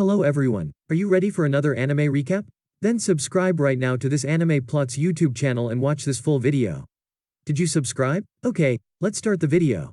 Hello everyone, are you ready for another anime recap? Then subscribe right now to this Anime Plots YouTube channel and watch this full video. Did you subscribe? Okay, let's start the video.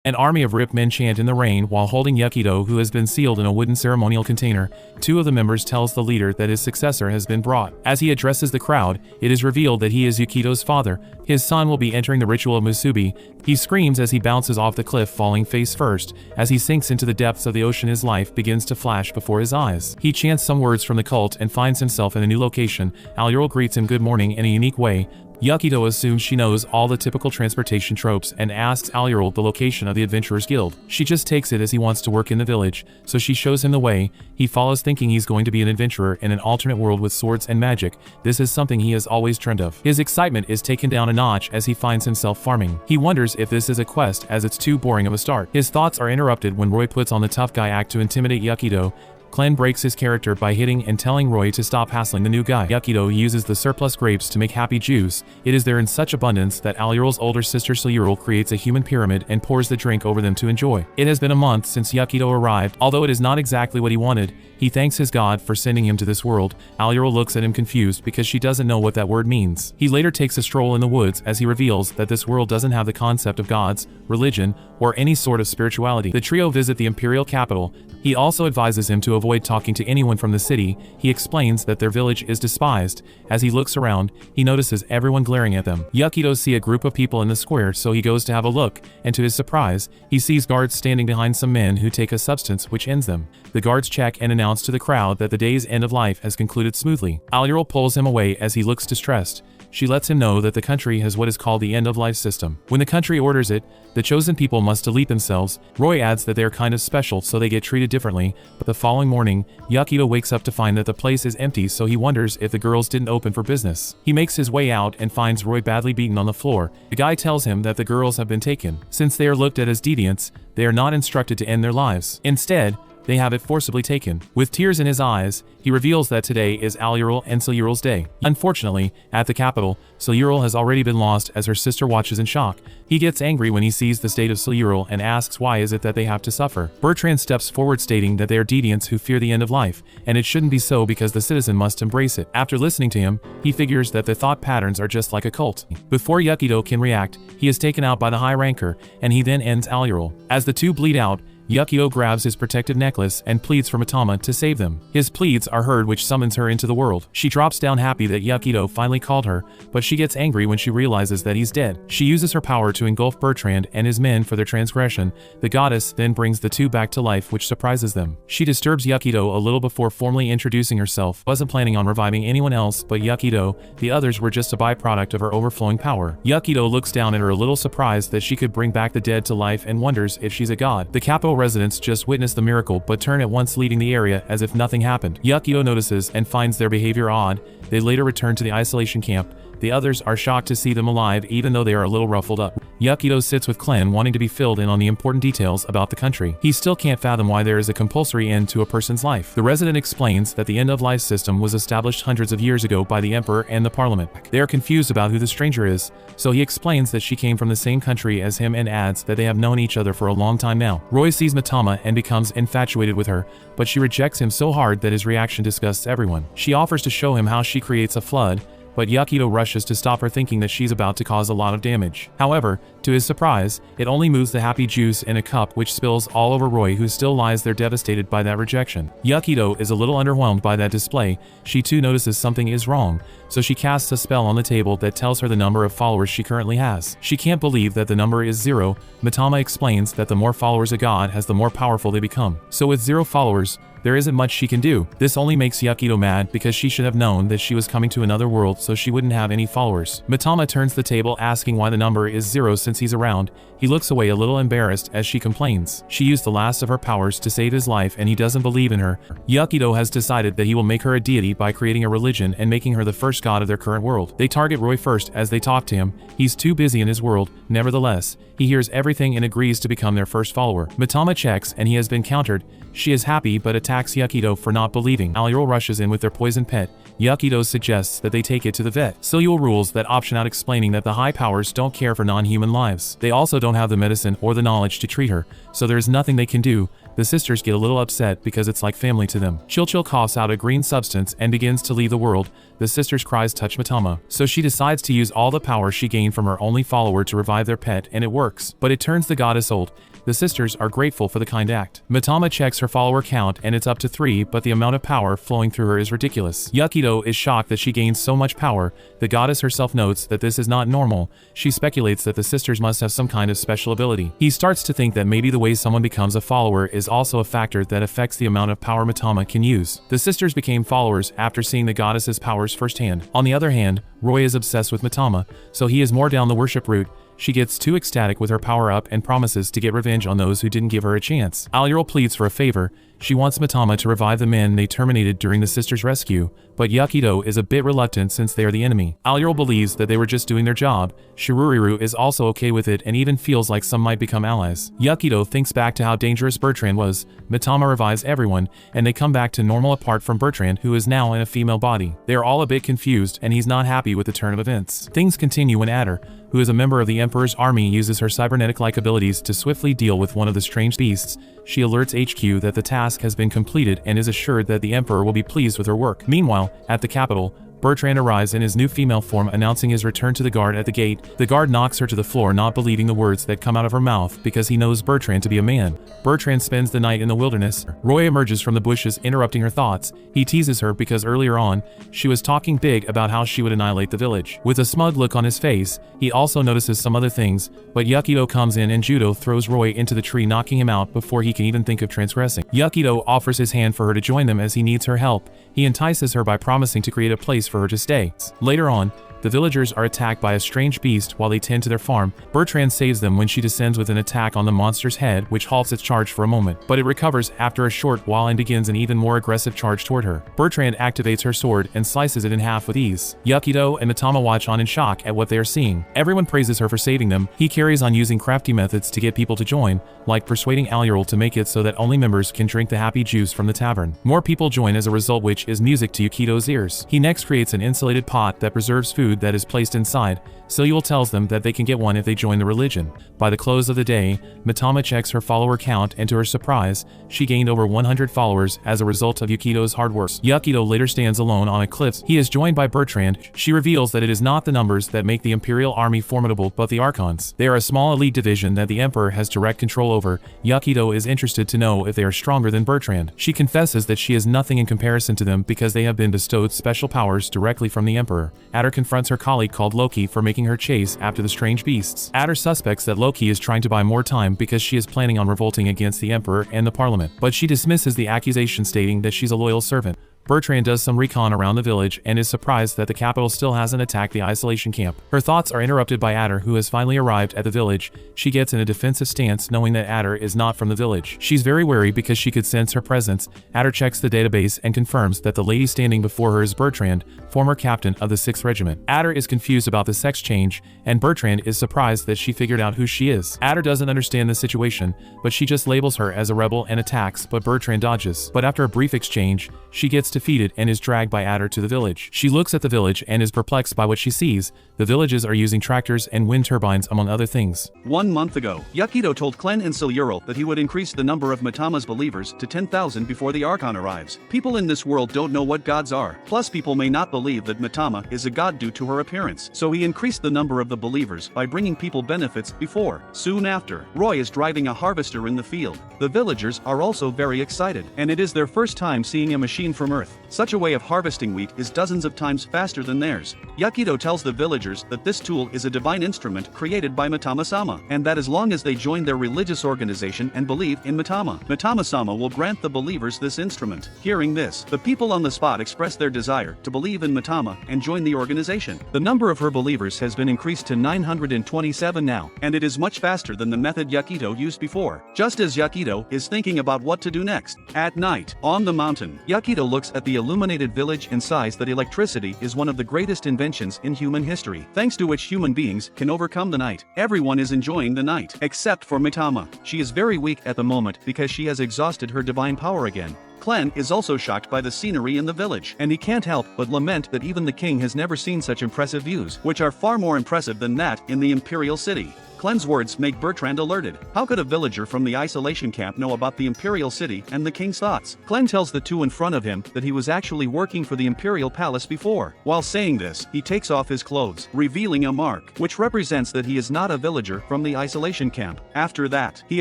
An army of ripped men chant in the rain while holding Yakido, who has been sealed in a wooden ceremonial container. Two of the members tells the leader that his successor has been brought. As he addresses the crowd, it is revealed that he is Yakido's father. His son will be entering the ritual of Musubi. He screams as he bounces off the cliff, falling face first. As he sinks into the depths of the ocean, his life begins to flash before his eyes. He chants some words from the cult and finds himself in a new location. Aluril greets him good morning in a unique way. Yakido assumes she knows all the typical transportation tropes and asks Aluril the location of the Adventurers Guild. She just takes it as he wants to work in the village, so she shows him the way. He follows thinking he's going to be an adventurer in an alternate world with swords and magic. This is something he has always dreamed of. His excitement is taken down a notch as he finds himself farming. He wonders if this is a quest as it's too boring of a start. His thoughts are interrupted when Roy puts on the tough guy act to intimidate Yakido. Clen breaks his character by hitting and telling Roy to stop hassling the new guy. Yakido uses the surplus grapes to make happy juice. It is there in such abundance that Aluril's older sister Sayuril creates a human pyramid and pours the drink over them to enjoy. It has been a month since Yakido arrived. Although it is not exactly what he wanted, he thanks his god for sending him to this world. Aluril looks at him confused because she doesn't know what that word means. He later takes a stroll in the woods as he reveals that this world doesn't have the concept of gods, religion, or any sort of spirituality. The trio visit the imperial capital. He also advises him to avoid talking to anyone from the city. He explains that their village is despised. As he looks around, he notices everyone glaring at them. Yakido sees a group of people in the square, so he goes to have a look, and to his surprise, he sees guards standing behind some men who take a substance which ends them. The guards check and announce to the crowd that the day's end of life has concluded smoothly. Aluril pulls him away as he looks distressed. She lets him know that the country has what is called the end-of-life system. When the country orders it, the chosen people must delete themselves. Roy adds that they are kind of special, so they get treated differently. But the following morning, Yakido wakes up to find that the place is empty, so he wonders if the girls didn't open for business. He makes his way out and finds Roy badly beaten on the floor. The guy tells him that the girls have been taken. Since they are looked at as deviants, they are not instructed to end their lives. Instead, they have it forcibly taken. With tears in his eyes, he reveals that today is Aluril and Sayuril's day. Unfortunately, at the capital, Sayuril has already been lost as her sister watches in shock. He gets angry when he sees the state of Sayuril and asks why is it that they have to suffer. Bertrand steps forward stating that they are deviants who fear the end of life, and it shouldn't be so because the citizen must embrace it. After listening to him, he figures that the thought patterns are just like a cult. Before Yakido can react, he is taken out by the high ranker, and he then ends Aluril. As the two bleed out, Yakido grabs his protective necklace and pleads for Mitama to save them. His pleas are heard, which summons her into the world. She drops down happy that Yakido finally called her, but she gets angry when she realizes that he's dead. She uses her power to engulf Bertrand and his men for their transgression. The goddess then brings the two back to life, which surprises them. She disturbs Yakido a little before formally introducing herself. Wasn't planning on reviving anyone else but Yakido. The others were just a byproduct of her overflowing power. Yakido looks down at her a little surprised that she could bring back the dead to life and wonders if she's a god. The capital residents just witness the miracle but turn at once, leaving the area as if nothing happened. Yakido notices and finds their behavior odd. They later return to the isolation camp. The others are shocked to see them alive even though they are a little ruffled up. Yakido sits with Clen, wanting to be filled in on the important details about the country. He still can't fathom why there is a compulsory end to a person's life. The resident explains that the end-of-life system was established hundreds of years ago by the Emperor and the Parliament. They are confused about who the stranger is, so he explains that she came from the same country as him and adds that they have known each other for a long time now. Roy sees Mitama and becomes infatuated with her, but she rejects him so hard that his reaction disgusts everyone. She offers to show him how she creates a flood, but Yakido rushes to stop her, thinking that she's about to cause a lot of damage. However, to his surprise, it only moves the happy juice in a cup, which spills all over Roy, who still lies there devastated by that rejection. Yakido is a little underwhelmed by that display. She too notices something is wrong, so she casts a spell on the table that tells her the number of followers she currently has. She can't believe that the number is 0. Mitama explains that the more followers a god has, the more powerful they become. So with 0 followers, there isn't much she can do. This only makes Yakido mad because she should have known that she was coming to another world so she wouldn't have any followers. Mitama turns the table asking why the number is 0 since he's around. He looks away a little embarrassed as she complains. She used the last of her powers to save his life and he doesn't believe in her. Yakido has decided that he will make her a deity by creating a religion and making her the first god of their current world. They target Roy first as they talk to him. He's too busy in his world. Nevertheless, he hears everything and agrees to become their first follower. Mitama checks and he has been countered. She is happy but attacks Yakido for not believing. Aluril rushes in with their poison pet. Yakido suggests that they take it to the vet. Sayul rules that option out, explaining that the high powers don't care for non-human lives. They also don't have the medicine or the knowledge to treat her, so there is nothing they can do. the sisters get a little upset because it's like family to them. Chil coughs out a green substance and begins to leave the world. The sisters' cries touch Mitama, so she decides to use all the power she gained from her only follower to revive their pet, and it works. But it turns the goddess old. The sisters are grateful for the kind act. Mitama checks her follower count and it's up to 3, but the amount of power flowing through her is ridiculous. Yakido is shocked that she gains so much power. The goddess herself notes that this is not normal. She speculates that the sisters must have some kind of special ability. He starts to think that maybe the way someone becomes a follower is also a factor that affects the amount of power Mitama can use. The sisters became followers after seeing the goddess's powers firsthand. On the other hand, Roy is obsessed with Mitama, so he is more down the worship route. She gets too ecstatic with her power up and promises to get revenge on those who didn't give her a chance. Aluril pleads for a favor. She wants Mitama to revive the men they terminated during the sisters' rescue, but Yakido is a bit reluctant since they are the enemy. Aluril believes that they were just doing their job. Shiruriru is also okay with it and even feels like some might become allies. Yakido thinks back to how dangerous Bertrand was. Mitama revives everyone, and they come back to normal apart from Bertrand, who is now in a female body. They are all a bit confused, and he's not happy with the turn of events. Things continue when Adder, who is a member of the Emperor's army, uses her cybernetic-like abilities to swiftly deal with one of the strange beasts. She alerts HQ that the task has been completed and is assured that the Emperor will be pleased with her work. Meanwhile, at the capital, Bertrand arrives in his new female form, announcing his return to the guard at the gate. The guard knocks her to the floor, not believing the words that come out of her mouth because he knows Bertrand to be a man. Bertrand spends the night in the wilderness. Roy emerges from the bushes, interrupting her thoughts. He teases her because earlier on, she was talking big about how she would annihilate the village. With a smug look on his face, he also notices some other things, but Yakido comes in and Judo throws Roy into the tree, knocking him out before he can even think of transgressing. Yakido offers his hand for her to join them as he needs her help. He entices her by promising to create a place for her to stay. Later on, the villagers are attacked by a strange beast while they tend to their farm. Bertrand saves them when she descends with an attack on the monster's head, which halts its charge for a moment, but it recovers after a short while and begins an even more aggressive charge toward her. Bertrand activates her sword and slices it in half with ease. Yakido and Mitama watch on in shock at what they are seeing. Everyone praises her for saving them. He carries on using crafty methods to get people to join, like persuading Aluril to make it so that only members can drink the happy juice from the tavern. More people join as a result, which is music to Yakido's ears. He next creates an insulated pot that preserves food that is placed inside. Silul tells them that they can get one if they join the religion. By the close of the day, Mitama checks her follower count, and to her surprise, she gained over 100 followers as a result of Yakido's hard work. Yakido later stands alone on a cliff. He is joined by Bertrand. She reveals that it is not the numbers that make the Imperial Army formidable, but the Archons. They are a small elite division that the Emperor has direct control over. Yakido is interested to know if they are stronger than Bertrand. She confesses that she is nothing in comparison to them because they have been bestowed special powers directly from the Emperor. Adder confronts her colleague called Loki for making her chase after the strange beasts. Adder suspects that Loki is trying to buy more time because she is planning on revolting against the Emperor and the Parliament, but she dismisses the accusation, stating that she's a loyal servant. Bertrand does some recon around the village and is surprised that the capital still hasn't attacked the isolation camp. Her thoughts are interrupted by Adder, who has finally arrived at the village. She gets in a defensive stance, knowing that Adder is not from the village. She's very wary because she could sense her presence. Adder checks the database and confirms that the lady standing before her is Bertrand, former captain of the 6th Regiment. Adder is confused about the sex change, and Bertrand is surprised that she figured out who she is. Adder doesn't understand the situation, but she just labels her as a rebel and attacks, but Bertrand dodges. But after a brief exchange, she gets defeated and is dragged by Adder to the village. She looks at the village and is perplexed by what she sees. The villages are using tractors and wind turbines, among other things. 1 month ago, Yakido told Klen and Siluril that he would increase the number of Mitama's believers to 10,000 before the Archon arrives. People in this world don't know what gods are, plus people may not believe that Mitama is a god due to her appearance, so he increased the number of the believers by bringing people benefits before. Soon after, Roy is driving a harvester in the field. The villagers are also very excited, and it is their first time seeing a machine from Earth. Such a way of harvesting wheat is dozens of times faster than theirs. Yakido tells the villagers that this tool is a divine instrument created by Mitama-sama, and that as long as they join their religious organization and believe in Mitama, Mitama-sama will grant the believers this instrument. Hearing this, the people on the spot express their desire to believe in Mitama and join the organization. The number of her believers has been increased to 927 now, and it is much faster than the method Yakido used before. Just as Yakido is thinking about what to do next, at night, on the mountain, Yakido looks at the illuminated village and sighs that electricity is one of the greatest inventions in human history, thanks to which human beings can overcome the night. Everyone is enjoying the night, except for Mitama. She is very weak at the moment because she has exhausted her divine power again. Klen is also shocked by the scenery in the village, and he can't help but lament that even the king has never seen such impressive views, which are far more impressive than that in the imperial city. Clen's words make Bertrand alerted. How could a villager from the isolation camp know about the Imperial City and the king's thoughts? Clen tells the two in front of him that he was actually working for the Imperial Palace before. While saying this, he takes off his clothes, revealing a mark, which represents that he is not a villager from the isolation camp. After that, he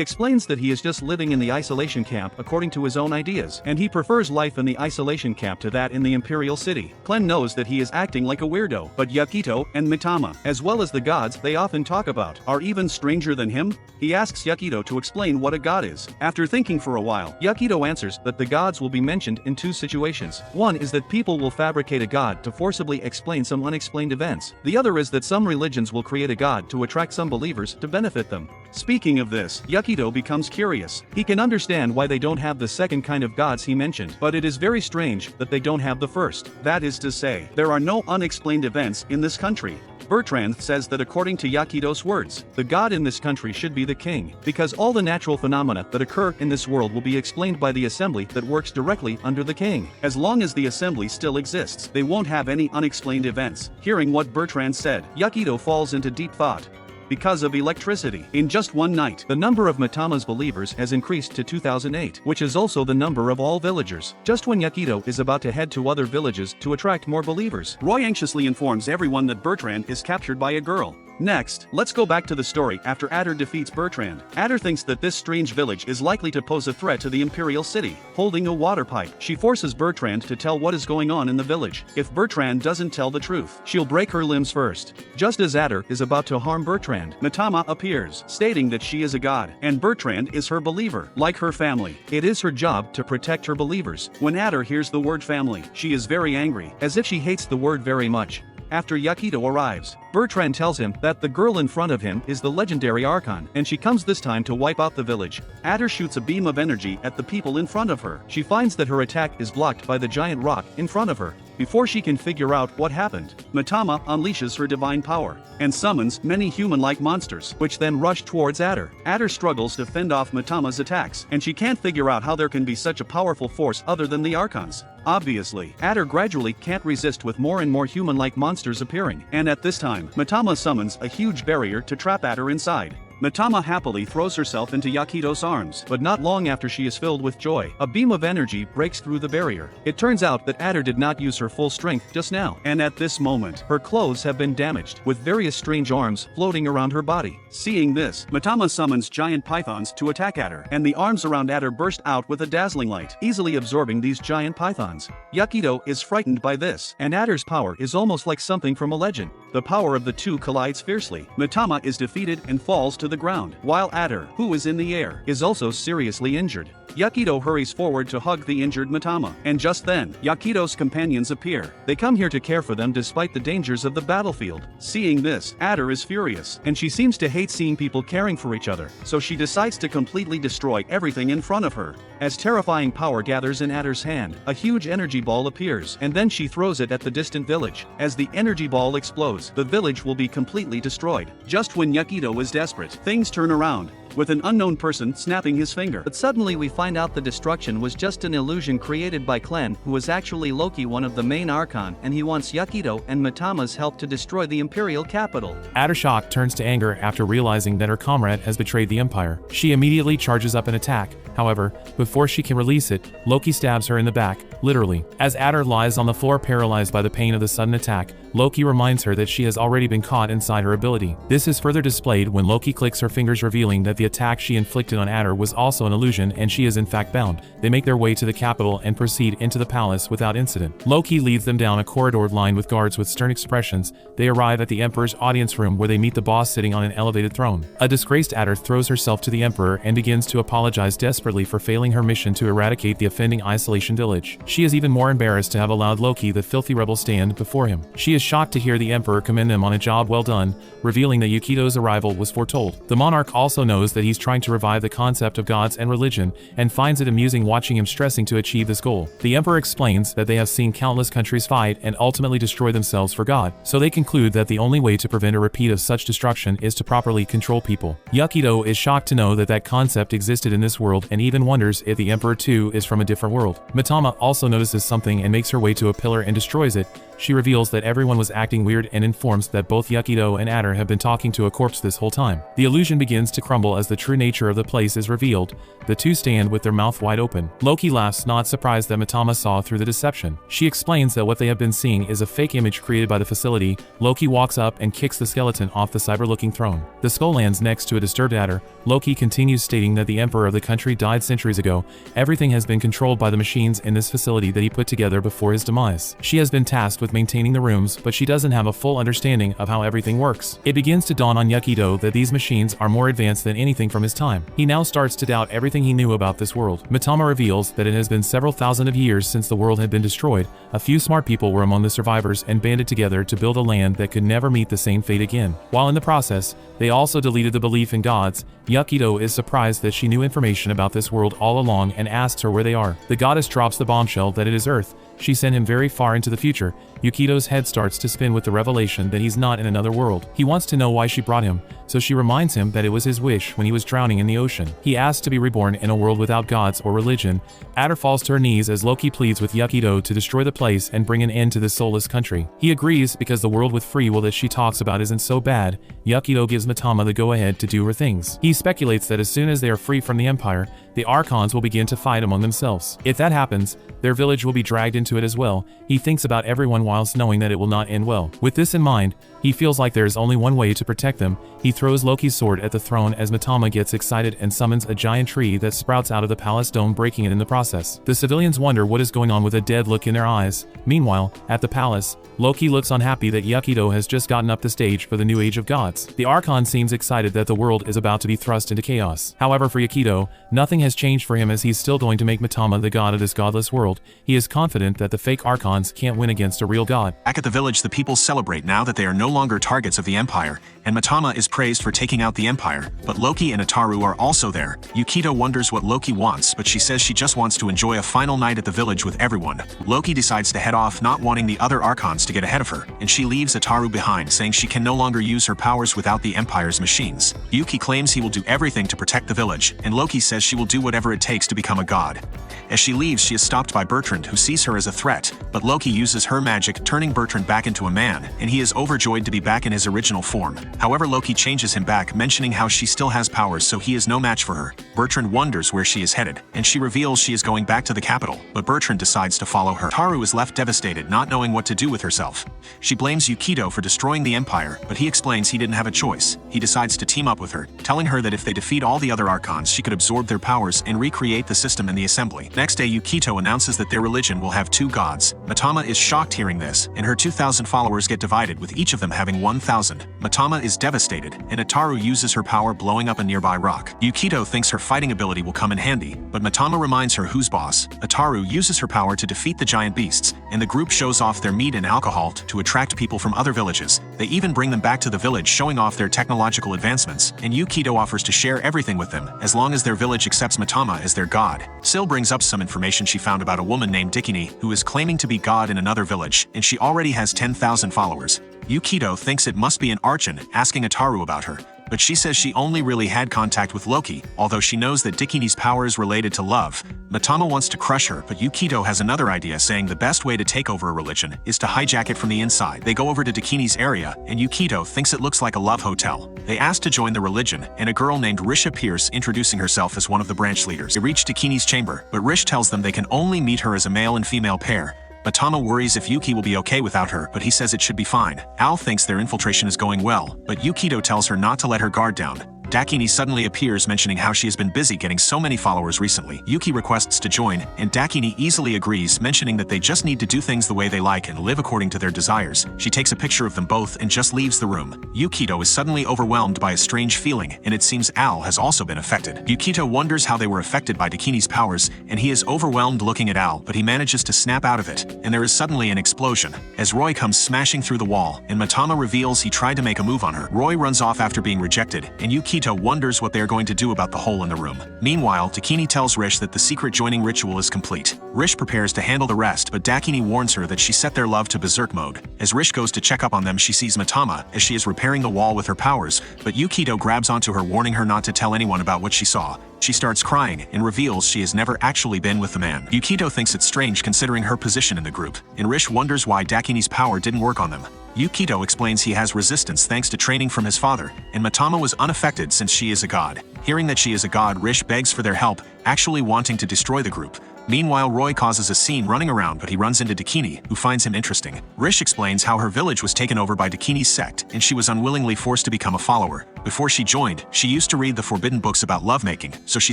explains that he is just living in the isolation camp according to his own ideas, and he prefers life in the isolation camp to that in the Imperial City. Clen knows that he is acting like a weirdo, but Yukito and Mitama, as well as the gods they often talk about, are even stranger than him. He asks Yukito to explain what a god is. After thinking for a while, Yukito answers that the gods will be mentioned in two situations. One is that people will fabricate a god to forcibly explain some unexplained events. The other is that some religions will create a god to attract some believers to benefit them. Speaking of this, Yukito becomes curious. He can understand why they don't have the second kind of gods he mentioned, but it is very strange that they don't have the first. That is to say, there are no unexplained events in this country. Bertrand says that according to Yukito's words, the god in this country should be the king, because all the natural phenomena that occur in this world will be explained by the assembly that works directly under the king. As long as the assembly still exists, they won't have any unexplained events. Hearing what Bertrand said, Yukito falls into deep thought. Because of electricity. In just one night, the number of Mitama's believers has increased to 2008, which is also the number of all villagers. Just when Yukito is about to head to other villages to attract more believers, Roy anxiously informs everyone that Bertrand is captured by a girl. Next, let's go back to the story after Adder defeats Bertrand. Adder thinks that this strange village is likely to pose a threat to the Imperial City. Holding a water pipe, she forces Bertrand to tell what is going on in the village. If Bertrand doesn't tell the truth, she'll break her limbs first. Just as Adder is about to harm Bertrand, Mitama appears, stating that she is a god, and Bertrand is her believer. Like her family, it is her job to protect her believers. When Adder hears the word family, she is very angry, as if she hates the word very much. After Yukito arrives, Bertrand tells him that the girl in front of him is the legendary Archon, and she comes this time to wipe out the village. Adder shoots a beam of energy at the people in front of her. She finds that her attack is blocked by the giant rock in front of her. Before she can figure out what happened, Mitama unleashes her divine power, and summons many human-like monsters, which then rush towards Adder. Adder struggles to fend off Mitama's attacks, and she can't figure out how there can be such a powerful force other than the Archons. Obviously, Adder gradually can't resist with more and more human-like monsters appearing, and at this time, Mitama summons a huge barrier to trap Adder inside. Mitama happily throws herself into Yukito's arms, but not long after she is filled with joy, a beam of energy breaks through the barrier. It turns out that Adder did not use her full strength just now, and at this moment, her clothes have been damaged, with various strange arms floating around her body. Seeing this, Mitama summons giant pythons to attack Adder, and the arms around Adder burst out with a dazzling light, easily absorbing these giant pythons. Yukito is frightened by this, and Adder's power is almost like something from a legend. The power of the two collides fiercely. Mitama is defeated and falls to the ground, while Adder, who is in the air, is also seriously injured. Yukito hurries forward to hug the injured Mitama, and just then, Yukito's companions appear. They come here to care for them despite the dangers of the battlefield. Seeing this, Adder is furious, and she seems to hate seeing people caring for each other, so she decides to completely destroy everything in front of her. As terrifying power gathers in Adder's hand, a huge energy ball appears, and then she throws it at the distant village. As the energy ball explodes, the village will be completely destroyed. Just when Yukito is desperate, things turn around, with an unknown person snapping his finger. But suddenly we find out the destruction was just an illusion created by Clen, who was actually Loki, one of the main Archon, and he wants Yukito and Mitama's help to destroy the Imperial capital. Adder shock turns to anger after realizing that her comrade has betrayed the Empire. She immediately charges up an attack. However, before she can release it, Loki stabs her in the back, literally. As Adder lies on the floor paralyzed by the pain of the sudden attack, Loki reminds her that she has already been caught inside her ability. This is further displayed when Loki clicks her fingers, revealing that the attack she inflicted on Adder was also an illusion and she is in fact bound. They make their way to the capital and proceed into the palace without incident. Loki leads them down a corridor lined with guards with stern expressions. They arrive at the Emperor's audience room, where they meet the boss sitting on an elevated throne. A disgraced Adder throws herself to the Emperor and begins to apologize desperately for failing her mission to eradicate the offending isolation village. She is even more embarrassed to have allowed Loki, the filthy rebel, stand before him. She is shocked to hear the Emperor commend them on a job well done, revealing that Yukito's arrival was foretold. The monarch also knows that he's trying to revive the concept of gods and religion, and finds it amusing watching him stressing to achieve this goal. The Emperor explains that they have seen countless countries fight and ultimately destroy themselves for God, so they conclude that the only way to prevent a repeat of such destruction is to properly control people. Yukito is shocked to know that that concept existed in this world and even wonders if the Emperor too is from a different world. Mitama also notices something and makes her way to a pillar and destroys it. She reveals that everyone was acting weird and informs that both Yukito and Adder have been talking to a corpse this whole time. The illusion begins to crumble as the true nature of the place is revealed. The two stand with their mouth wide open. Loki laughs, not surprised that Mitama saw through the deception. She explains that what they have been seeing is a fake image created by the facility. Loki walks up and kicks the skeleton off the cyber-looking throne. The skull lands next to a disturbed Adder. Loki continues stating that the emperor of the country died centuries ago. Everything has been controlled by the machines in this facility that he put together before his demise. She has been tasked with maintaining the rooms, but she doesn't have a full understanding of how everything works. It begins to dawn on Yukito that these machines are more advanced than anything from his time. He now starts to doubt everything he knew about this world. Mitama reveals that it has been several thousand of years since the world had been destroyed. A few smart people were among the survivors and banded together to build a land that could never meet the same fate again. While in the process, they also deleted the belief in gods. Yukito is surprised that she knew information about this world all along and asks her where they are. The goddess drops the bombshell that it is Earth. She sent him very far into the future. Yukito's head starts to spin with the revelation that he's not in another world. He wants to know why she brought him, so she reminds him that it was his wish when he was drowning in the ocean. He asks to be reborn in a world without gods or religion. Adder falls to her knees as Loki pleads with Yukito to destroy the place and bring an end to this soulless country. He agrees because the world with free will that she talks about isn't so bad. Yukito gives Mitama the go-ahead to do her things. He speculates that as soon as they are free from the Empire, the Archons will begin to fight among themselves. If that happens, their village will be dragged into it as well. He thinks about everyone whilst knowing that it will not end well. With this in mind, he feels like there is only one way to protect them. He throws Loki's sword at the throne as Mitama gets excited and summons a giant tree that sprouts out of the palace dome, breaking it in the process. The civilians wonder what is going on with a dead look in their eyes. Meanwhile, at the palace, Loki looks unhappy that Yukito has just gotten up the stage for the new age of gods. The Archon seems excited that the world is about to be thrust into chaos. However, for Yukito, nothing has changed for him as he's still going to make Mitama the god of this godless world. He is confident that the fake Archons can't win against a real god. Back at the village, the people celebrate now that they are no longer targets of the Empire, and Mitama is praised for taking out the Empire, but Loki and Ataru are also there. Yukito wonders what Loki wants, but she says she just wants to enjoy a final night at the village with everyone. Loki decides to head off, not wanting the other Archons to get ahead of her, and she leaves Ataru behind, saying she can no longer use her powers without the Empire's machines. Yuki claims he will do everything to protect the village, and Loki says she will do whatever it takes to become a god. As she leaves, she is stopped by Bertrand, who sees her as a threat, but Loki uses her magic, turning Bertrand back into a man, and he is overjoyed to be back in his original form. However, Loki changes him back, mentioning how she still has powers, so he is no match for her. Bertrand wonders where she is headed, and she reveals she is going back to the capital, but Bertrand decides to follow her. Taru is left devastated, not knowing what to do with herself. She blames Yukito for destroying the Empire, but he explains he didn't have a choice. He decides to team up with her, telling her that if they defeat all the other Archons, she could absorb their powers and recreate the system in the assembly. Next day, Yukito announces that their religion will have 2 gods. Mitama is shocked hearing this, and her 2,000 followers get divided, with each of them having 1,000. Mitama is devastated, and Ataru uses her power, blowing up a nearby rock. Yukito thinks her fighting ability will come in handy, but Mitama reminds her who's boss. Ataru uses her power to defeat the giant beasts, and the group shows off their meat and alcohol to attract people from other villages. They even bring them back to the village, showing off their technological advancements, and Yukito offers to share everything with them, as long as their village accepts Mitama as their god. Sil brings up some information she found about a woman named Dikini, who is claiming to be god in another village, and she already has 10,000 followers. Yukito thinks it must be an Archon, asking Ataru about her, but she says she only really had contact with Loki, although she knows that Dikini's power is related to love. Mitama wants to crush her, but Yukito has another idea, saying the best way to take over a religion is to hijack it from the inside. They go over to Dikini's area, and Yukito thinks it looks like a love hotel. They ask to join the religion, and a girl named Risha appears, introducing herself as one of the branch leaders. They reach Dikini's chamber, but Rish tells them they can only meet her as a male and female pair. Mitama worries if Yuki will be okay without her, but he says it should be fine. Al thinks their infiltration is going well, but Yukito tells her not to let her guard down. Dakini suddenly appears, mentioning how she has been busy getting so many followers recently. Yuki requests to join, and Dakini easily agrees, mentioning that they just need to do things the way they like and live according to their desires. She takes a picture of them both and just leaves the room. Yukito is suddenly overwhelmed by a strange feeling, and it seems Al has also been affected. Yukito wonders how they were affected by Dakini's powers, and he is overwhelmed looking at Al, but he manages to snap out of it, and there is suddenly an explosion, as Roy comes smashing through the wall, and Mitama reveals he tried to make a move on her. Roy runs off after being rejected, and Yukito Yukito wonders what they are going to do about the hole in the room. Meanwhile, Dakini tells Rish that the secret joining ritual is complete. Rish prepares to handle the rest, but Dakini warns her that she set their love to berserk mode. As Rish goes to check up on them, she sees Matama as she is repairing the wall with her powers, but Yukito grabs onto her, warning her not to tell anyone about what she saw. She starts crying and reveals she has never actually been with the man. Yukito thinks it's strange considering her position in the group, and Rish wonders why Dakini's power didn't work on them. Yukito explains he has resistance thanks to training from his father, and Matama was unaffected since she is a god. Hearing that she is a god, Rish begs for their help, actually wanting to destroy the group. Meanwhile, Roy causes a scene running around, but he runs into Dakini, who finds him interesting. Rish explains how her village was taken over by Dakini's sect, and she was unwillingly forced to become a follower. Before she joined, she used to read the forbidden books about lovemaking, so she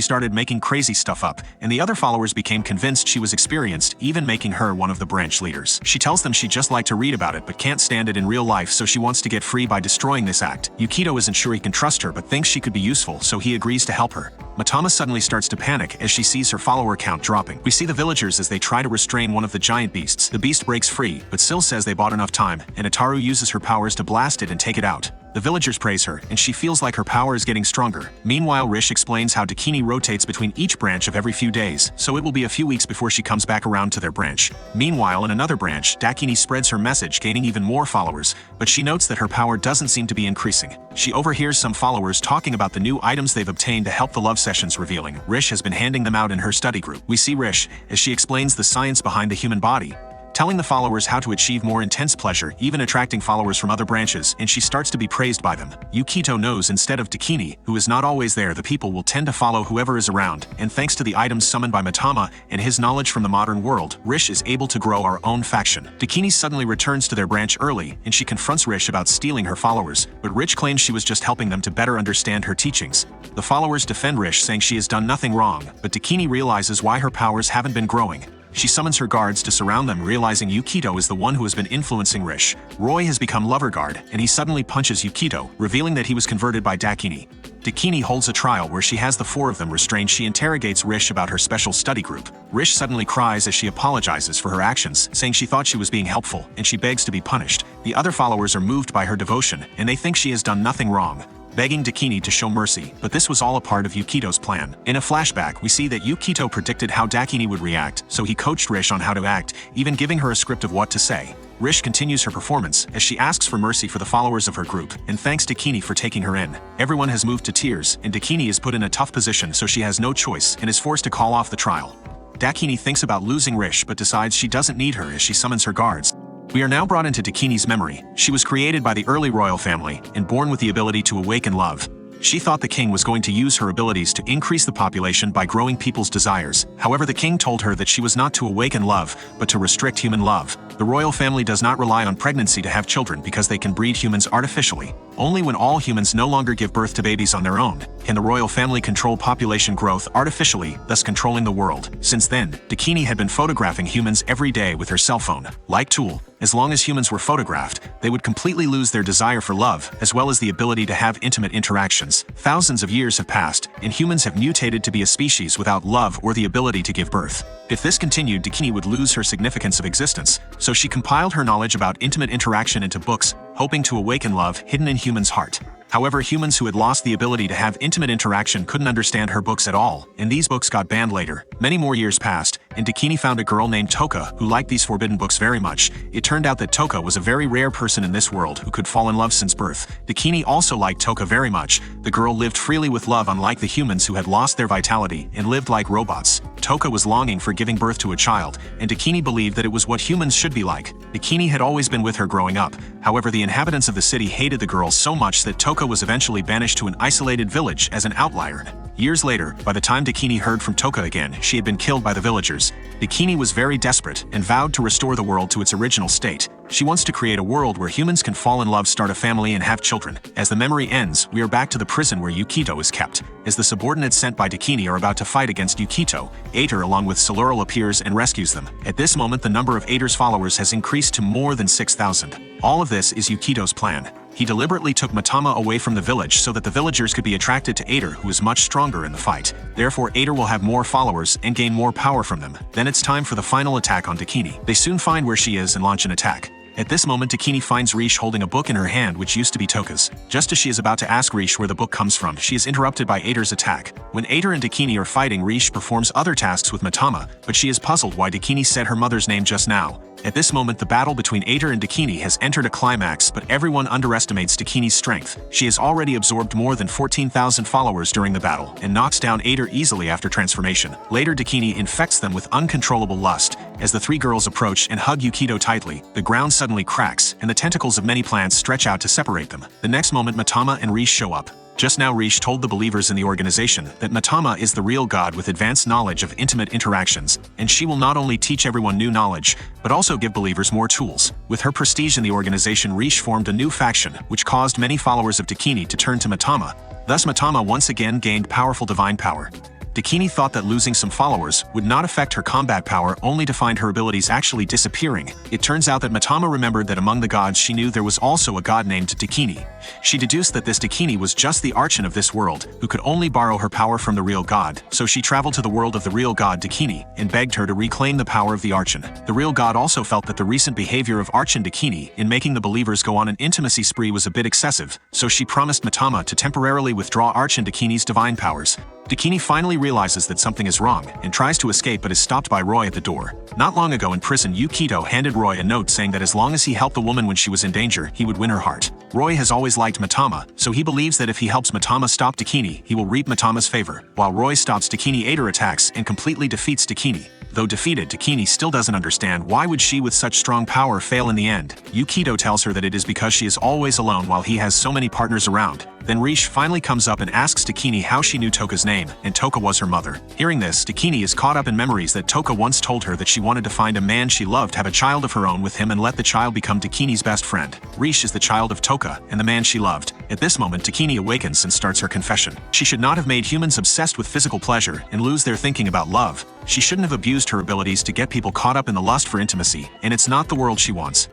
started making crazy stuff up, and the other followers became convinced she was experienced, even making her one of the branch leaders. She tells them she'd just like to read about it but can't stand it in real life, so she wants to get free by destroying this act. Yukito isn't sure he can trust her but thinks she could be useful, so he agrees to help her. Matama suddenly starts to panic as she sees her follower count dropping. We see the villagers as they try to restrain one of the giant beasts. The beast breaks free, but Syl says they bought enough time, and Ataru uses her powers to blast it and take it out. The villagers praise her, and she feels like her power is getting stronger. Meanwhile, Rish explains how Dakini rotates between each branch of every few days, so it will be a few weeks before she comes back around to their branch. Meanwhile, in another branch, Dakini spreads her message, gaining even more followers, but she notes that her power doesn't seem to be increasing. She overhears some followers talking about the new items they've obtained to help the love sessions, revealing Rish has been handing them out in her study group. We see Rish as she explains the science behind the human body, telling the followers how to achieve more intense pleasure, even attracting followers from other branches, and she starts to be praised by them. Yukito knows instead of Dakini, who is not always there, the people will tend to follow whoever is around, and thanks to the items summoned by Matama and his knowledge from the modern world, Rish is able to grow our own faction. Dakini suddenly returns to their branch early, and she confronts Rish about stealing her followers, but Rish claims she was just helping them to better understand her teachings. The followers defend Rish, saying she has done nothing wrong, but Dakini realizes why her powers haven't been growing. She summons her guards to surround them, realizing Yukito is the one who has been influencing Rish. Roy has become lover guard, and he suddenly punches Yukito, revealing that he was converted by Dakini. Dakini holds a trial where she has the four of them restrained. She interrogates Rish about her special study group. Rish suddenly cries as she apologizes for her actions, saying she thought she was being helpful, and she begs to be punished. The other followers are moved by her devotion, and they think she has done nothing wrong, begging Dakini to show mercy, but this was all a part of Yukito's plan. In a flashback, we see that Yukito predicted how Dakini would react, so he coached Rish on how to act, even giving her a script of what to say. Rish continues her performance as she asks for mercy for the followers of her group, and thanks Dakini for taking her in. Everyone has moved to tears, and Dakini is put in a tough position, so she has no choice and is forced to call off the trial. Dakini thinks about losing Rish but decides she doesn't need her as she summons her guards. We are now brought into Dakini's memory. She was created by the early royal family and born with the ability to awaken love. She thought the king was going to use her abilities to increase the population by growing people's desires. However, the king told her that she was not to awaken love, but to restrict human love. The royal family does not rely on pregnancy to have children because they can breed humans artificially. Only when all humans no longer give birth to babies on their own can the royal family control population growth artificially, thus controlling the world. Since then, Dakini had been photographing humans every day with her cell phone. Like Tool, as long as humans were photographed, they would completely lose their desire for love, as well as the ability to have intimate interactions. Thousands of years have passed, and humans have mutated to be a species without love or the ability to give birth. If this continued, Dakini would lose her significance of existence, so she compiled her knowledge about intimate interaction into books, hoping to awaken love hidden in humans' heart. However, humans who had lost the ability to have intimate interaction couldn't understand her books at all, and these books got banned later. Many more years passed, and Dakini found a girl named Toka who liked these forbidden books very much. It turned out that Toka was a very rare person in this world who could fall in love since birth. Dakini also liked Toka very much. The girl lived freely with love, unlike the humans who had lost their vitality and lived like robots. Toka was longing for giving birth to a child, and Dakini believed that it was what humans should be like. Dakini had always been with her growing up. However, the inhabitants of the city hated the girl so much that Toka was eventually banished to an isolated village as an outlier. Years later, by the time Dakini heard from Toka again, she had been killed by the villagers. Dakini was very desperate and vowed to restore the world to its original state. She wants to create a world where humans can fall in love, start a family, and have children. As the memory ends, we are back to the prison where Yukito is kept. As the subordinates sent by Dakini are about to fight against Yukito, Ader along with Solurl appears and rescues them. At this moment, the number of Ader's followers has increased to more than 6,000. All of this is Yukito's plan. He deliberately took Matama away from the village so that the villagers could be attracted to Ader, who is much stronger in the fight. Therefore, Ader will have more followers and gain more power from them. Then it's time for the final attack on Dakini. They soon find where she is and launch an attack. At this moment Dakini finds Riche holding a book in her hand which used to be Toka's. Just as she is about to ask Riche where the book comes from, she is interrupted by Ader's attack. When Ader and Dakini are fighting, Riche performs other tasks with Matama, but she is puzzled why Dakini said her mother's name just now. At this moment the battle between Ader and Dakini has entered a climax, but everyone underestimates Dakini's strength. She has already absorbed more than 14,000 followers during the battle, and knocks down Ader easily after transformation. Later Dakini infects them with uncontrollable lust. As the three girls approach and hug Yukito tightly, the ground suddenly cracks, and the tentacles of many plants stretch out to separate them. The next moment Matama and Riche show up. Just now Riche told the believers in the organization that Matama is the real god with advanced knowledge of intimate interactions, and she will not only teach everyone new knowledge, but also give believers more tools. With her prestige in the organization, Riche formed a new faction, which caused many followers of Dakini to turn to Matama. Thus Matama once again gained powerful divine power. Dakini thought that losing some followers would not affect her combat power, only to find her abilities actually disappearing. It turns out that Matama remembered that among the gods she knew there was also a god named Dakini. She deduced that this Dakini was just the archon of this world, who could only borrow her power from the real god, so she traveled to the world of the real god Dakini, and begged her to reclaim the power of the archon. The real god also felt that the recent behavior of archon Dakini in making the believers go on an intimacy spree was a bit excessive, so she promised Matama to temporarily withdraw archon Dakini's divine powers. Dakini finally realizes that something is wrong, and tries to escape but is stopped by Roy at the door. Not long ago in prison, Yukito handed Roy a note saying that as long as he helped the woman when she was in danger, he would win her heart. Roy has always liked Matama, so he believes that if he helps Matama stop Dakini, he will reap Matama's favor. While Roy stops Dakini, Ader attacks and completely defeats Dakini. Though defeated, Dakini still doesn't understand why would she with such strong power fail in the end. Yukito tells her that it is because she is always alone while he has so many partners around. Then Riche finally comes up and asks Dakini how she knew Toka's name, and Toka was her mother. Hearing this, Dakini is caught up in memories that Toka once told her that she wanted to find a man she loved, have a child of her own with him, and let the child become Dakini's best friend. Riche is the child of Toka, and the man she loved. At this moment, Dakini awakens and starts her confession. She should not have made humans obsessed with physical pleasure and lose their thinking about love. She shouldn't have abused her abilities to get people caught up in the lust for intimacy, and it's not the world she wants.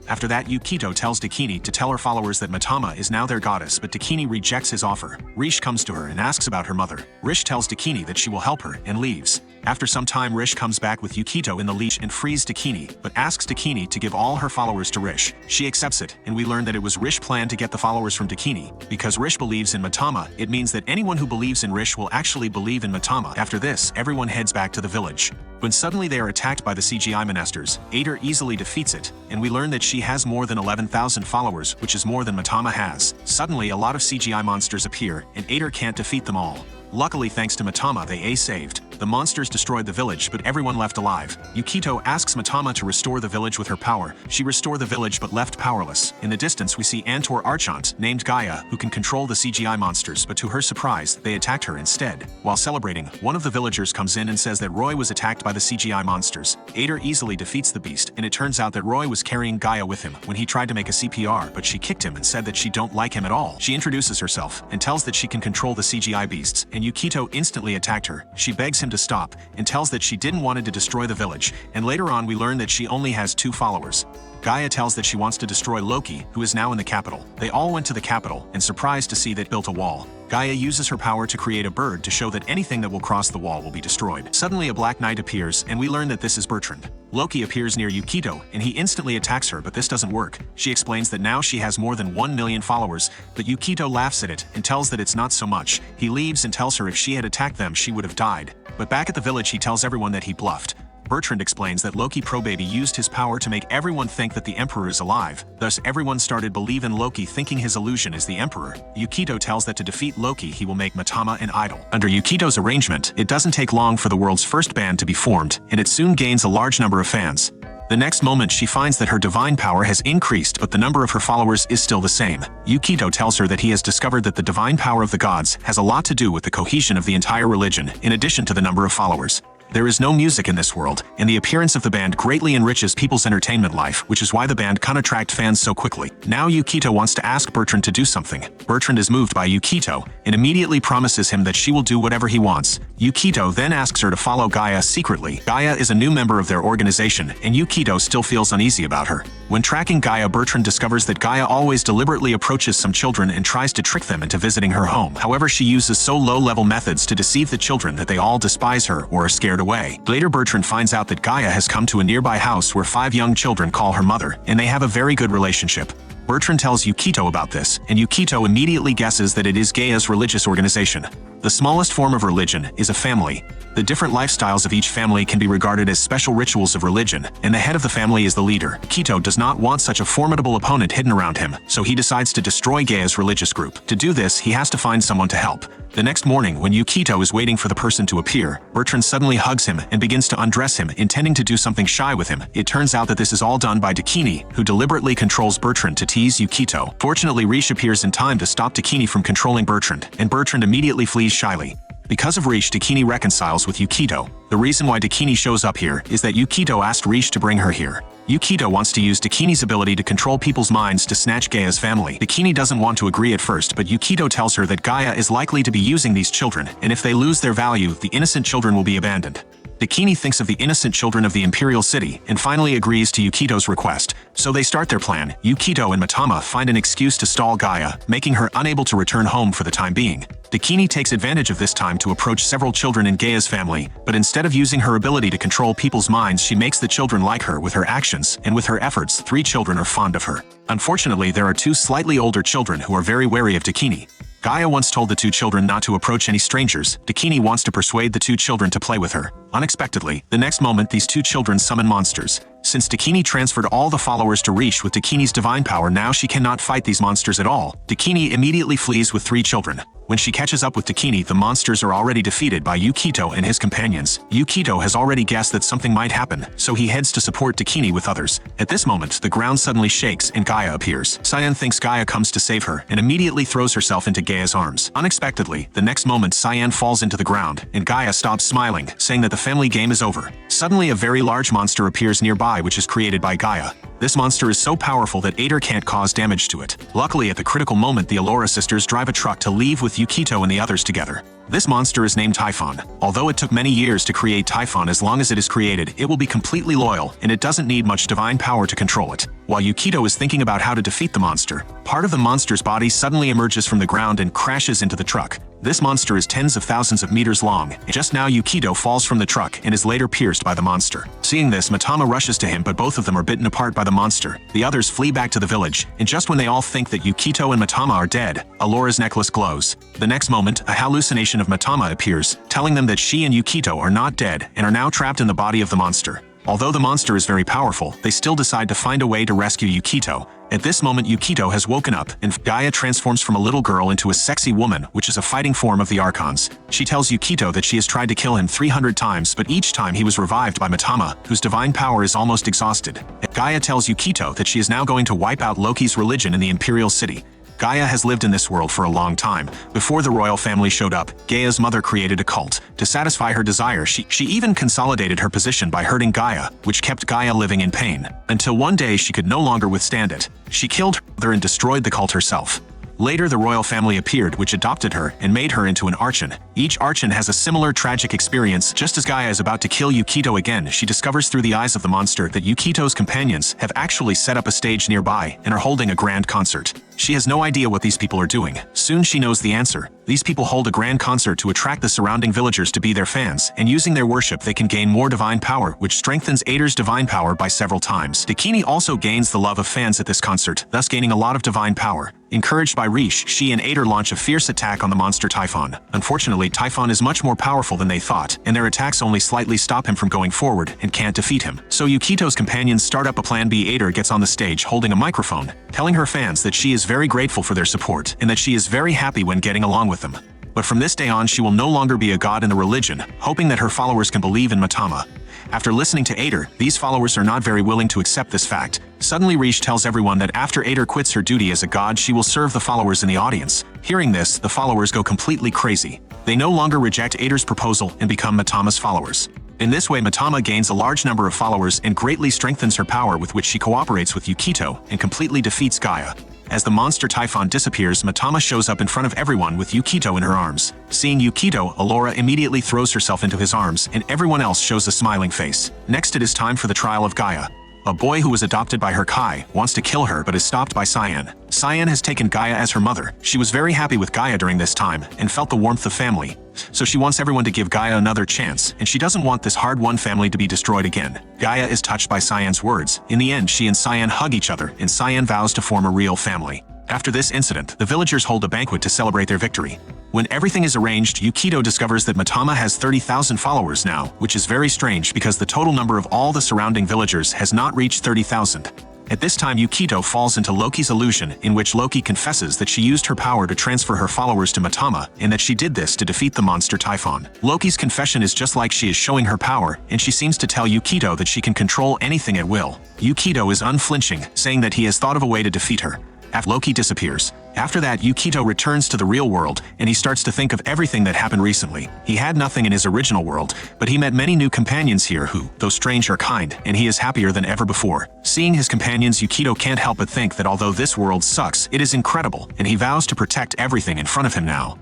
After that, Yukito tells Dakini to tell her followers that Matama is now their goddess, but Dakini rejects his offer. Riche comes to her and asks about her mother. Riche tells Dakini that she will help her and leaves. After some time, Riche comes back with Yukito in the leash and frees Dakini, but asks Dakini to give all her followers to Riche. She accepts it, and we learn that it was Riche's plan to get the followers from Dakini. Because Riche believes in Matama, it means that anyone who believes in Riche will actually believe in Matama. After this, everyone heads back to the village. When suddenly they are attacked by the CGI monsters, Ader easily defeats it, and we learn that she has more than 11,000 followers, which is more than Matama has. Suddenly, a lot of CGI monsters appear, and Ader can't defeat them all. Luckily, thanks to Matama, they saved. The monsters destroyed the village, but everyone left alive. Yukito asks Matama to restore the village with her power. She restored the village but left powerless. In the distance, we see Antor Archont, named Gaia, who can control the CGI monsters, but to her surprise, they attacked her instead. While celebrating, one of the villagers comes in and says that Roy was attacked by the CGI monsters. Ader easily defeats the beast, and it turns out that Roy was carrying Gaia with him when he tried to make a CPR, but she kicked him and said that she don't like him at all. She introduces herself and tells that she can control the CGI beasts, and Yukito instantly attacked her. She begs him to stop and tells that she didn't want to destroy the village, and later on we learn that she only has 2 followers. Gaia tells that she wants to destroy Loki, who is now in the capital. They all went to the capital, and surprised to see that built a wall. Gaia uses her power to create a bird to show that anything that will cross the wall will be destroyed. Suddenly a black knight appears, and we learn that this is Bertrand. Loki appears near Yukito, and he instantly attacks her, but this doesn't work. She explains that now she has more than 1 million followers, but Yukito laughs at it and tells that it's not so much. He leaves and tells her if she had attacked them she would have died. But back at the village he tells everyone that he bluffed. Bertrand explains that Loki Probaby used his power to make everyone think that the Emperor is alive, thus everyone started believe in Loki thinking his illusion is the Emperor. Yukito tells that to defeat Loki he will make Matama an idol. Under Yukito's arrangement, it doesn't take long for the world's first band to be formed, and it soon gains a large number of fans. The next moment she finds that her divine power has increased, but the number of her followers is still the same. Yukito tells her that he has discovered that the divine power of the gods has a lot to do with the cohesion of the entire religion, in addition to the number of followers. There is no music in this world, and the appearance of the band greatly enriches people's entertainment life, which is why the band can attract fans so quickly. Now Yukito wants to ask Bertrand to do something. Bertrand is moved by Yukito, and immediately promises him that she will do whatever he wants. Yukito then asks her to follow Gaia secretly. Gaia is a new member of their organization, and Yukito still feels uneasy about her. When tracking Gaia, Bertrand discovers that Gaia always deliberately approaches some children and tries to trick them into visiting her home. However, she uses so low-level methods to deceive the children that they all despise her or are scared away. away. Later Bertrand finds out that Gaia has come to a nearby house where 5 young children call her mother, and they have a very good relationship. Bertrand tells Yukito about this, and Yukito immediately guesses that it is Gaia's religious organization. The smallest form of religion is a family. The different lifestyles of each family can be regarded as special rituals of religion, and the head of the family is the leader. Yukito does not want such a formidable opponent hidden around him, so he decides to destroy Gaia's religious group. To do this, he has to find someone to help. The next morning, when Yukito is waiting for the person to appear, Bertrand suddenly hugs him and begins to undress him, intending to do something shy with him. It turns out that this is all done by Dakini, who deliberately controls Bertrand to tease Yukito. Fortunately, Riche appears in time to stop Dakini from controlling Bertrand, and Bertrand immediately flees shyly. Because of Riche, Dakini reconciles with Yukito. The reason why Dakini shows up here is that Yukito asked Riche to bring her here. Yukito wants to use Dakini's ability to control people's minds to snatch Gaia's family. Dakini doesn't want to agree at first, but Yukito tells her that Gaia is likely to be using these children, and if they lose their value, the innocent children will be abandoned. Dakini thinks of the innocent children of the Imperial City and finally agrees to Yukito's request. So they start their plan. Yukito and Matama find an excuse to stall Gaia, making her unable to return home for the time being. Dakini takes advantage of this time to approach several children in Gaia's family, but instead of using her ability to control people's minds, she makes the children like her with her actions, and with her efforts, 3 children are fond of her. Unfortunately, there are 2 slightly older children who are very wary of Dakini. Gaia once told the 2 children not to approach any strangers. Dakini wants to persuade the 2 children to play with her. Unexpectedly, the next moment these 2 children summon monsters. Since Dakini transferred all the followers to Riche with Dakini's divine power, now she cannot fight these monsters at all. Dakini immediately flees with 3 children. When she catches up with Dakini, the monsters are already defeated by Yukito and his companions. Yukito has already guessed that something might happen, so he heads to support Dakini with others. At this moment, the ground suddenly shakes and Gaia appears. Cyan thinks Gaia comes to save her and immediately throws herself into Gaia's arms. Unexpectedly, the next moment Cyan falls into the ground, and Gaia stops smiling, saying that the family game is over. Suddenly, a very large monster appears nearby, which is created by Gaia. This monster is so powerful that Ader can't cause damage to it. Luckily, at the critical moment, the Allura sisters drive a truck to leave with Yukito and the others together. This monster is named Typhon. Although it took many years to create Typhon, as long as it is created, it will be completely loyal, and it doesn't need much divine power to control it. While Yukito is thinking about how to defeat the monster, part of the monster's body suddenly emerges from the ground and crashes into the truck. This monster is tens of thousands of meters long. Just now, Yukito falls from the truck and is later pierced by the monster. Seeing this, Matama rushes to him, but both of them are bitten apart by the monster. The others flee back to the village, and just when they all think that Yukito and Matama are dead, Allura's necklace glows. The next moment, a hallucination of Matama appears, telling them that she and Yukito are not dead and are now trapped in the body of the monster. Although the monster is very powerful, they still decide to find a way to rescue Yukito. At this moment, Yukito has woken up, and Gaia transforms from a little girl into a sexy woman, which is a fighting form of the Archons. She tells Yukito that she has tried to kill him 300 times, but each time he was revived by Matama, whose divine power is almost exhausted. Gaia tells Yukito that she is now going to wipe out Loki's religion in the Imperial City. Gaia has lived in this world for a long time. Before the royal family showed up, Gaia's mother created a cult. To satisfy her desire, she even consolidated her position by hurting Gaia, which kept Gaia living in pain. Until one day she could no longer withstand it. She killed her mother and destroyed the cult herself. Later, the royal family appeared, which adopted her and made her into an Archon. Each Archon has a similar tragic experience. Just as Gaia is about to kill Yukito again, she discovers through the eyes of the monster that Yukito's companions have actually set up a stage nearby and are holding a grand concert. She has no idea what these people are doing. Soon she knows the answer. These people hold a grand concert to attract the surrounding villagers to be their fans, and using their worship they can gain more divine power, which strengthens Ader's divine power by several times. Dakini also gains the love of fans at this concert, thus gaining a lot of divine power. Encouraged by Riche, she and Ader launch a fierce attack on the monster Typhon. Unfortunately, Typhon is much more powerful than they thought, and their attacks only slightly stop him from going forward and can't defeat him. So Yukito's companions start up a plan B. Ader gets on the stage holding a microphone, telling her fans that she is very grateful for their support and that she is very happy when getting along with them. But from this day on, she will no longer be a god in the religion, hoping that her followers can believe in Matama. After listening to Ader, these followers are not very willing to accept this fact. Suddenly Riche tells everyone that after Ader quits her duty as a god, she will serve the followers in the audience. Hearing this, the followers go completely crazy. They no longer reject Ader's proposal and become Matama's followers. In this way, Matama gains a large number of followers and greatly strengthens her power, with which she cooperates with Yukito and completely defeats Gaia. As the monster Typhon disappears, Matama shows up in front of everyone with Yukito in her arms. Seeing Yukito, Allura immediately throws herself into his arms, and everyone else shows a smiling face. Next, it is time for the trial of Gaia. A boy who was adopted by her Kai wants to kill her but is stopped by Cyan. Cyan has taken Gaia as her mother. She was very happy with Gaia during this time and felt the warmth of family. So she wants everyone to give Gaia another chance, and she doesn't want this hard-won family to be destroyed again. Gaia is touched by Cyan's words. In the end, she and Cyan hug each other, and Cyan vows to form a real family. After this incident, the villagers hold a banquet to celebrate their victory. When everything is arranged, Yukito discovers that Matama has 30,000 followers now, which is very strange because the total number of all the surrounding villagers has not reached 30,000. At this time, Yukito falls into Loki's illusion, in which Loki confesses that she used her power to transfer her followers to Matama, and that she did this to defeat the monster Typhon. Loki's confession is just like she is showing her power, and she seems to tell Yukito that she can control anything at will. Yukito is unflinching, saying that he has thought of a way to defeat her. After Loki disappears. After that, Yukito returns to the real world, and he starts to think of everything that happened recently. He had nothing in his original world, but he met many new companions here who, though strange, are kind, and he is happier than ever before. Seeing his companions, Yukito can't help but think that although this world sucks, it is incredible, and he vows to protect everything in front of him now.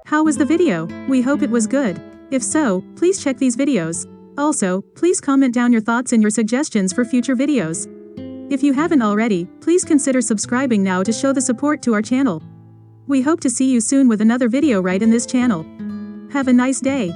How was the video? We hope it was good. If so, please check these videos. Also, please comment down your thoughts and your suggestions for future videos. If you haven't already, please consider subscribing now to show the support to our channel. We hope to see you soon with another video right in this channel. Have a nice day.